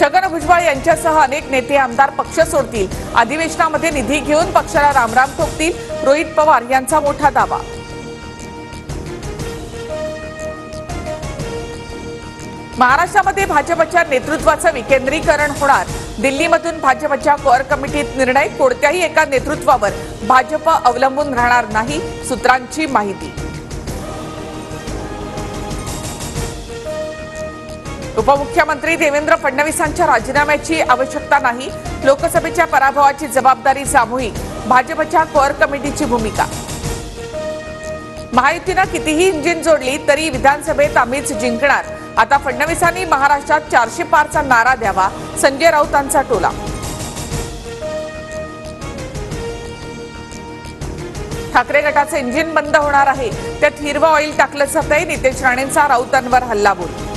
छगन भुजबळ यांच्यासह अनेक नेते आमदार पक्ष सोडतील, अधिवेशनामध्ये निधी घेऊन पक्षाला रामराम ठोकतील, रोहित पवार यांचा मोठा दावा। महाराष्ट्रामध्ये भाजपच्या नेतृत्वाचं विकेंद्रीकरण होणार, दिल्लीमधून भाजपच्या कोअर कमिटीत निर्णय, कोणत्याही एका नेतृत्वावर भाजप अवलंबून राहणार नाही, सूत्रांची माहिती। उपमुख्यमंत्री देवेंद्र फडणवीसांच्या राजीनाम्याची आवश्यकता नाही, लोकसभेच्या पराभवाची जबाबदारी सामूहिक, भाजपच्या कोअर कमिटीची भूमिका। महायुतीनं कितीही इंजिन जोडली तरी विधानसभेत आम्हीच जिंकणार, आता फडणवीसांनी महाराष्ट्रात 400 पारचा नारा द्यावा, संजय राऊतांचा टोला। ठाकरे गटाचं इंजिन बंद होणार आहे, त्यात हिरवं ऑइल टाकलं जातंय, नितेश राणेंचा राऊतांवर हल्लाबोल।